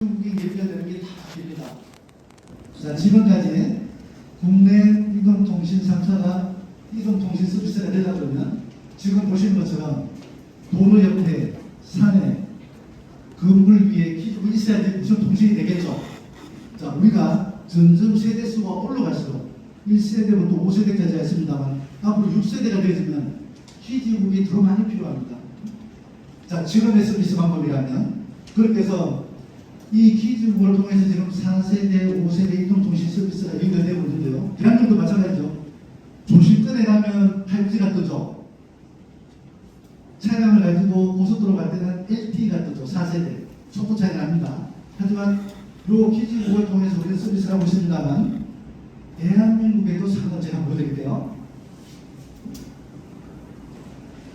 중국이 연결되는 게 다 바뀝니다. 자, 지금까지 국내 이동통신 3사가 이동통신 서비스가 되다 보면 지금 보시는 것처럼 도로 옆에 산에 건물 위에 기지가 있어야지 무슨 통신이 되겠죠. 자, 우리가 점점 세대수가 올라갈수록 1세대부터 5세대까지 했습니다만 앞으로 6세대가 되어지면 기지국이 더 많이 필요합니다. 자, 지금의 서비스 방법이라면 그렇게 해서 이 기지국을 통해서 지금 4세대, 5세대 이동통신 서비스가 연결되고 있는데요. 대한민국도 마찬가지죠. 조심권에 가면 5G가 뜨죠. 차량을 가지고 고속도로 갈 때는 LTE가 뜨죠. 4세대. 속도 차이가 납니다. 하지만 이 기지국을 통해서 우리는 서비스를 하고 있습니다만 대한민국에도 상담 제가 보여드릴게요.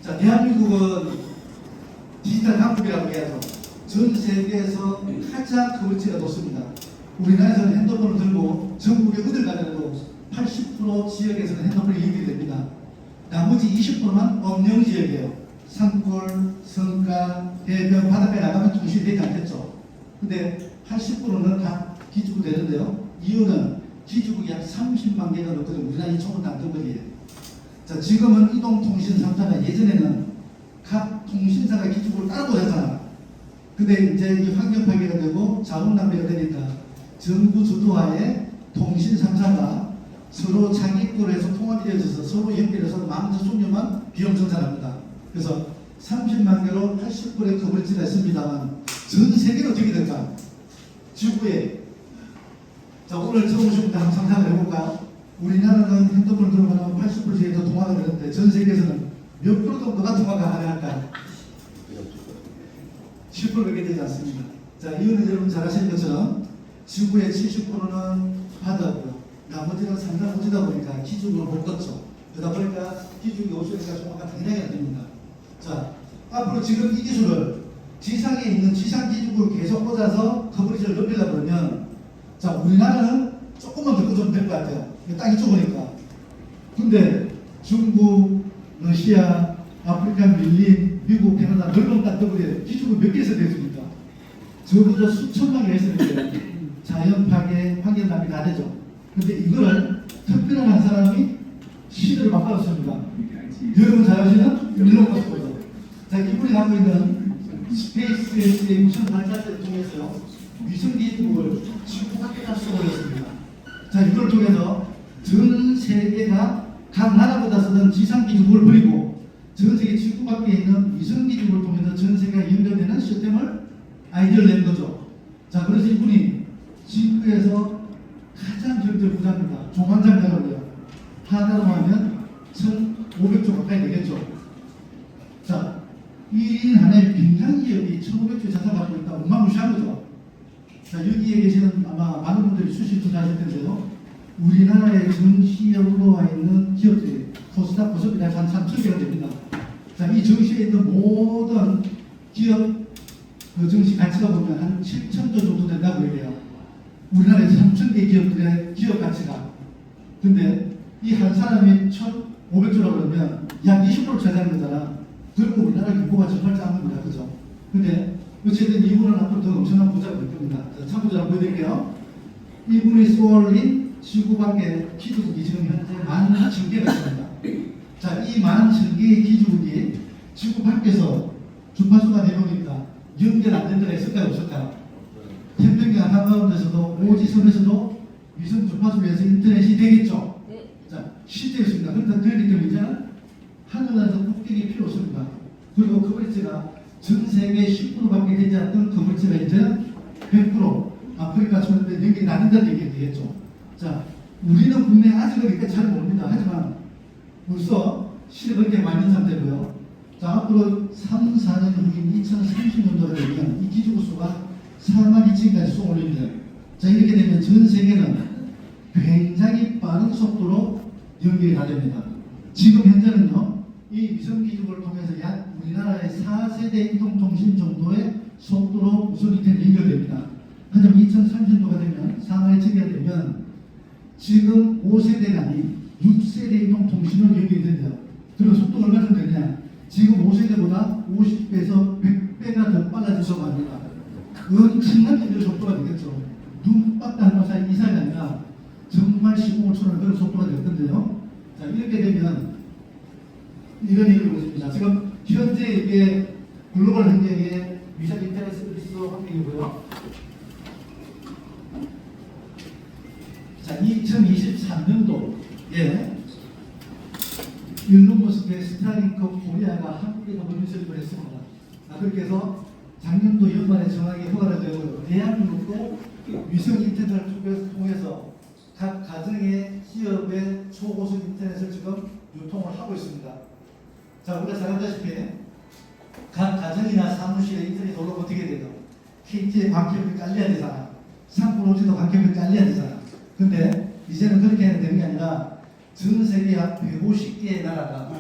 자, 대한민국은 디지털 강국이라고 해야죠. 전 세계에서 가장 커버리지가 높습니다. 우리나라에서는 핸드폰을 들고 전국에 어딜 가더라도 80% 지역에서는 핸드폰이 연결이 됩니다. 나머지 20%만 엄령 지역이에요. 산골, 성가, 해변, 바닷가에 나가면 통신이 되지 않겠죠. 근데 80%는 다 기지국 되는데요. 이유는 기지국이 약 30만 개가 넘거든요. 우리나라 2,000원 땅덩어리예요. 자, 지금은 이동통신 3사가 예전에는 각 통신사가 기지국을 따로 했잖아요. 근데 이제 이 환경 파괴가 되고 자원 낭비가 되니까 정부 주도하에 통신 3사가 서로 자기 거로 해서 통합이 되어져서 서로 연결해서 마음껏 속료만 비용 정산합니다. 그래서 30만 개로 80%의 커버리지가 있습니다만 전 세계는 어떻게 될까? 지구에 자, 오늘 처음 오신 분들 한번 상상을 해볼까요? 우리나라는 핸드폰을 들어가면 80% 정도 통화가 되는데 전 세계에서는 몇 프로 정도가 통화가 가능할까요? 10%밖에 되지 않습니다. 자, 이유는 여러분 잘 아시는 것처럼 지구의 70%는 바다고요. 나머지는 상당 우주다 보니까 기준으로 못 걷죠. 그러다 보니까 기준이 없으니까 통화가 당연히 안 됩니다. 자, 앞으로 지금 이 기술을 지상에 있는 지상 기준을 계속 꽂아서 커버리지를 넓히려고 그러면 자, 우리나라는 조금만 더 꽂으면 될 것 같아요. 땅이 좁으니까. 근데 중국, 러시아, 아프리카 밀림, 미국, 캐나다 넓은 땅 때문에 기준을 몇 개에서 되겠습니까? 적어도 수천만 개에서 되는데 자연 파괴, 환경 낭비 다 되죠. 근데 이거를 특별한 한 사람이 시대를 바꿔줬습니다. 여러분 잘 아시는 일론 머스크죠. 자, 이분이 갖고 있는 스페이스X의 우선 발사체를 통해서요 위성 기술을 지구 밖에다 쏘아올렸습니다. 자, 이걸 통해서 전 세계가 각 나라보다 쓰던 지상 기술을 버리고 전 세계 지구 밖에 있는 위성 기술을 통해서 전 세계가 연결되는 시스템을 아이디어를 낸 거죠. 자, 그래서 이분이 지구에서 가장 경제 부자입니다. 종환장자로요. 하나로 하면 1,500조 가까이 되겠죠. 자, 1인 하나의 민간 기업이 1,500조 자산 갖고 있다. 어마무시한 거죠. 자, 여기에 계시는 아마 많은 분들이 수시 투자하실 텐데요. 우리나라의 정시에 올라와 있는 기업들이 코스닥 구성이 한 3,000개가 됩니다. 자, 이 정시에 있는 모든 기업 그 정시 가치가 보면 한 7,000조 정도 된다고 얘기해요. 우리나라에 3,000개 기업들의 기업 가치가. 근데 이 한 사람이 1,500조라고 그러면 약 20% 차지하는 거잖아. 그리고 우리나라 규모가 정말 작은 겁니다. 그죠? 근데 어쨌든 이분은 앞으로 더 엄청난 부자가 될 겁니다. 참고자를 보여드릴게요. 이분이 쏘올린 지구 밖에 기지국이 지금 현재 11,000개가 있습니다. 자, 이 11,000개의 기지국이 지구 밖에서 주파수가 내려오니까 연결 안 된 데가 있을까요? 없을까요? 태평양 한가운데서도 오지선에서도 위성 주파수를 해서 인터넷이 되겠죠? 자, 실제 있습니다. 그런데 그렇기 때문에 이제는 하늘에서 꼭대기 필요 없습니다. 그리고 커버리지가 전 세계 10%밖에 되지 않던 커버리지가 이제 100% 아프리카 초년대 연결이 안 된다는 얘기가 되겠죠. 자, 우리는 국내 아직은 이렇게 잘 모릅니다. 하지만 벌써 시대가 그렇게 많이 있는 상태고요. 자, 앞으로 3, 4년 후인 2030년도가 되면 이 기지국 수가 42,000까지 쏘올립니다. 자, 이렇게 되면 전 세계는 굉장히 빠른 속도로 연결이 다 됩니다. 지금 현재는요, 이 위성기지국을 통해서 약 우리나라의 4세대 이동통신 정도의 속도로 무선 인터넷 연결됩니다. 하지만 2030년도가 되면 41,000개가 되면 지금 5세대가 아닌 6세대 이동통신으로 연결이 된대요. 그리고 속도가 얼마 정도 되냐? 지금 5세대보다 50배에서 100배가 더 빨라져서 갑니다. 엄청난 기술 속도가 되겠죠. 눈박도 한 번 이상이 아니라 정말 시공을 초월하는 그런 속도가 될 건데요. 자, 이렇게 되면 이런 얘기를 보십니다. 지금 현재 이게 글로벌 환경의 위상 인터넷 서비스 환경이고요. 자, 2023년도에 일론 머스크의 스타링크 코리아가 한국에서 법인설립을 했습니다. 그렇게 해서 작년도 연말에 정확하게 허가가 되고 대한민국도 위성 인터넷을 통해서 각 가정의 기업의 초고속 인터넷을 지금 유통을 하고 있습니다. 자, 우리가 잘 알다시피 각 가정이나 사무실에 인터넷 올라오면 어떻게 돼요? KT의 광개벽이 깔려야 되잖아. 상부로지도 광개벽이 깔려야 되잖아. 근데 이제는 그렇게 해야 되는 게 아니라 전 세계 약 150개의 나라가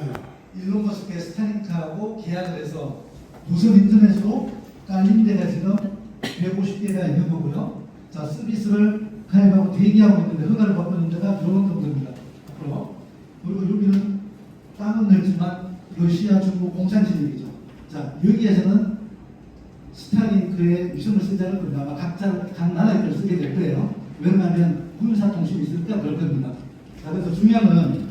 일론 머스크의 스타링크하고 계약을 해서 무선 인터넷으로 깔린 데가 지금 150개가 있는 거고요. 자, 서비스를 가입하고 대기하고 있는데 허가를 받고 있는 데가 이런 정도입니다. 앞으로. 그리고 여기는 땅은 넓지만 러시아, 중국 공산 지역이죠. 자, 여기에서는 스타링크의 위성을 쓰자는 겁니다. 아마 각 나라의 걸 쓰게 될 거예요. 왜냐하면 군사통신이 있으니까 그럴 겁니다. 자, 그래서 중요한 거는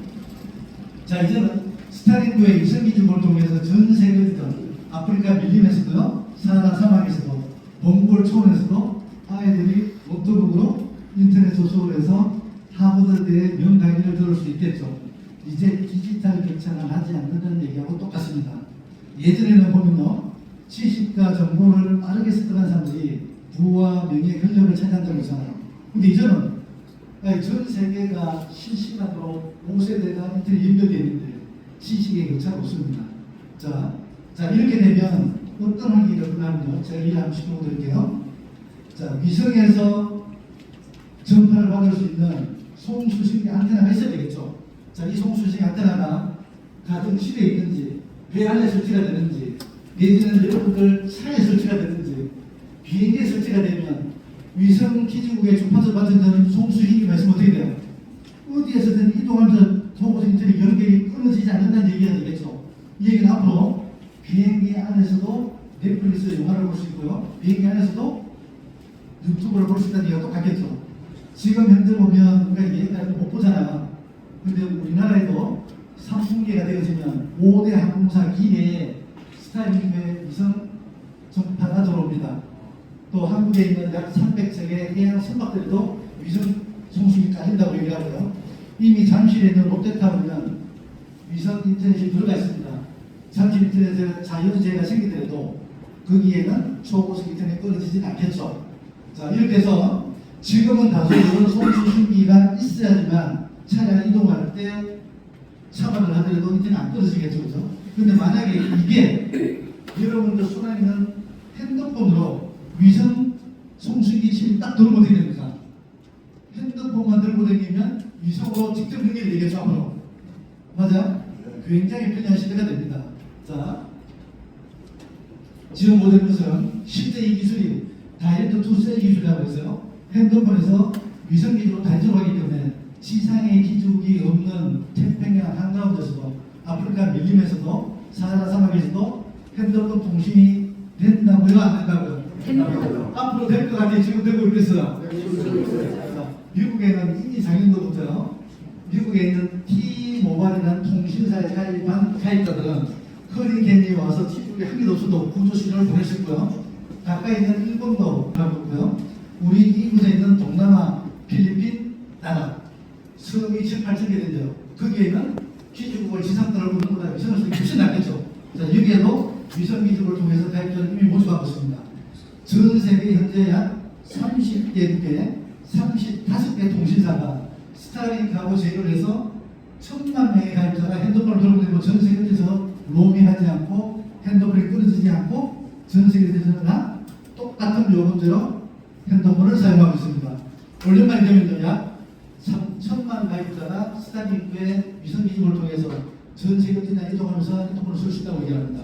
자, 이제는 스타링크의 위성 기술을 통해서 전 세계든 아프리카 밀림에서도요, 사하라 사막에서도, 몽골 초원에서도 아이들이 노트북으로 인터넷 접속을 해서 하버드대의 명강의를 들을 수 있겠죠. 이제 디지털 격차가 나지 않는다는 얘기하고 똑같습니다. 예전에는 보면요, 지식과 정보를 빠르게 습득한 사람들이 부와 명예, 권력을 차지한다고 했잖아요. 근데 이제는 전 세계가 실시간으로 5세대가 인터넷 연결되어 있는데 지식의 격차가 없습니다. 자, 이렇게 되면 어떤 환경이 일어나면요, 제가 이해 한번 시켜드릴게요. 자, 위성에서 전파를 받을 수 있는 송수신기 안테나가 있어야 되겠죠. 자, 이 송수신기 안테나가 가정실에 있는지, 배 안에 설치가 되는지, 내지는 여러분들 차에 설치가 되는지, 비행기에 설치가 되면 위성 기지국의 주파수 받는 송수신기가 있으면 어떻게 돼요? 어디에서든 이동하면서 초고속 인터넷 연결이 끊어지지 않는다는 얘기가 되겠죠. 이 얘기는 앞으로 비행기 안에서도 넷플릭스 영화를 볼 수 있고요, 비행기 안에서도 유튜브를 볼 수 있다는 얘기가 똑같겠죠. 지금 현재 보면 우리가 얘기까지 못 보잖아요. 근데 우리나라에도 삼풍기가 되어지면 5대 항공사 기내에 스타링크의 위성 전파가 들어옵니다. 또 한국에 있는 약 300척의 해양 선박들도 위성 송수기 깔린다고 얘기하고요. 이미 잠실에 있는 롯데타워는 위성 인터넷이 들어가 있습니다. 잠실 인터넷에 자연재해가 생기더라도 거기에는 초고속 인터넷 끊어지진 않겠죠. 자, 이렇게 해서 지금은 다소 이런 송수신기가 있어야지만 차량 이동할 때 차박을 하더라도 인터넷 안 끊어지겠죠. 그죠? 근데 만약에 이게 여러분들 손안에 있는 핸드폰으로 위성 송수기 칩이 딱 들어오면 어떻게 됩니까? 핸드폰만 들고 다니면 위성으로 직접 연결이 되겠죠, 앞으로. 맞아? 굉장히 편리한 시대가 됩니다. 자, 지금 모델 것은 실제 이 기술이 다이렉트 투 셀 기술이라고 해서요, 핸드폰에서 위성 기술로 단절하기 때문에 지상의 기죽이 없는 태평양 한가운데서도 아프리카 밀림에서도 사하라 사막에서도 핸드폰 통신이 된다고요, 안 된다고요? 앞으로 될 것 같아요. 지금 되고 있겠어요. 미국에는 이미 작년도부터 미국에 있는 T-모바일이라는 통신사에 가입한 가입자들은 허리케인이 와서 T-쪽에 한 개도 없어도 구조 신호를 보낼 수 있고요. 가까이 있는 일본도 가고 있고요. 우리 이곳에 있는 동남아, 필리핀 나라 섬이 7, 8천 개 된대요. 거기에는 기지국을 지상권을 보는 것보다 위성을 쓰기 훨씬 낫겠죠. 자, 여기에도 위성 기지국을 통해서 가입자를 이미 모집하고 있습니다. 전 세계 현재 약 30개국에 35개 통신사가 스타링크하고 제휴를 해서 1,000만 명의 가입자가 핸드폰을 들고 다니고 전 세계에서 로밍하지 않고 핸드폰이 끊어지지 않고 전 세계에서 다 똑같은 요금제로 핸드폰을 사용하고 있습니다. 올 연말이 되면 약 3,000만 가입자가 스타링크의 위성기술을 통해서 전 세계에 이동하면서 핸드폰을 쓸 수 있다고 얘기합니다.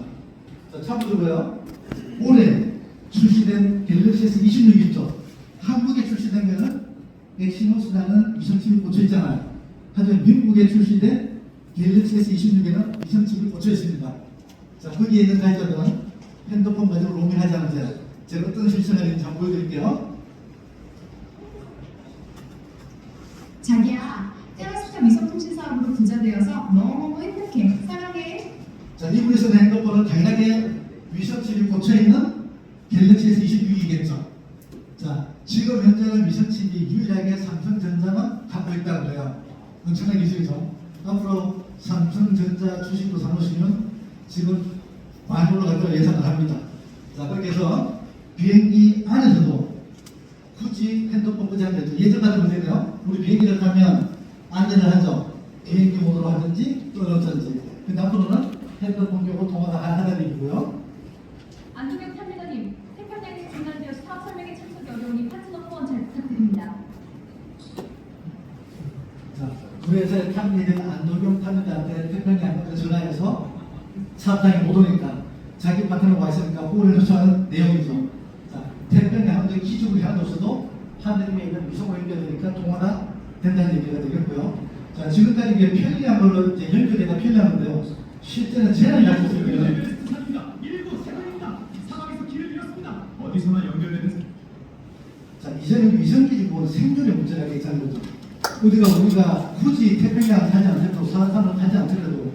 자, 참고로요, 올해 출시된 갤럭시 S26 있죠. 한국에 출시된 거는 엑시노스라는 위성칩이 꽂혀 있잖아요. 하지만 미국에 출시된 갤럭시 S26에는 위성칩이 꽂혀 있습니다. 자, 거기에 있는 가입자들은 핸드폰 가지고 로밍하지 않으세요. 제가 어떤 실천을 했는지 한번 보여드릴게요. 자기야, 테라스타 위성통신 사업으로 부자되어서 너무너무 행복해. 사랑해. 자, 미국에 쓰는 핸드폰은 당연하게 위성칩이 꽂혀있는 갤럭시 S22이겠죠. 자, 지금 현재는 위성칩이 유일하게 삼성전자만 갖고 있다고 해요. 엄청난 기술이죠. 앞으로 삼성전자 주식도 사놓으시면 지금 많이 올라갈 거라 예상을 합니다. 자, 그렇게 해서 비행기 안에서도 굳이 핸드폰 끄지 않는데 예전 같은 문제는요. 우리 비행기를 타면 안전을 하죠. 비행기 모드로 하든지 또는 어쩐지. 근데 앞으로는 핸드폰 켜고 통화가 가능하다는 얘기고요. 안동역 탑리더님, 태평양이 중단되어서 사업 설명에 참석이 어려우니 파트너 후원 잘 부탁드립니다. 자, 우리 회사에 탑리는 안동역 탑리더한테 태평양한테 전화해서 사업장에 못 오니까 자기 파트너가 와 있으니까 후원을 요청하는 내용이죠. 자, 태평양 함대 기준이 하나 없어도 하늘에 있는 위성으로 연결되니까 통화가 된다는 얘기가 되겠고요. 자, 지금까지 이게 편리한 걸로 이제 연결되다 편리한데요. 실제는 제한이 갖고 있어요. 어디서나 연결되는. 자, 이제는 위성기지고 생존의 문제가 있다는 거죠. 우리가 굳이 태평양 타지 않더라도 사산을 타지 않더라도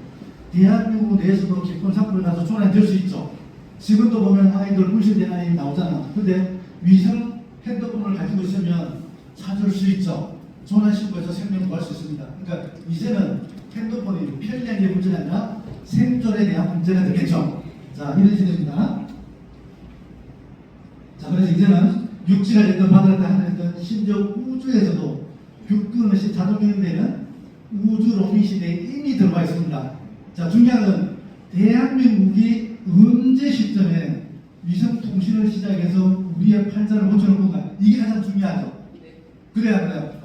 대한민국 내에서도 기쁜 상품을 가서 전환될 수 있죠. 지금도 보면 아이들 물질대안이 나오잖아. 근데 위성 핸드폰을 가지고 있으면 찾을 수 있죠. 전환신고해서 생명 구할 수 있습니다. 그러니까 이제는 핸드폰이 편리한 게 문제가 아니라 생존에 대한 문제가 되겠죠. 자, 이런 시대입니다. 자, 그래서 이제는 육지가 됐든 바다가 하늘이든 심지어 우주에서도 육근시 자동 연대는 우주 로밍 시대에 이미 들어와 있습니다. 자, 중요한 건 대한민국이 언제 시점에 위성 통신을 시작해서 우리의 팔자를 고쳐놓은 건가, 이게 가장 중요하죠. 그래야 그래요.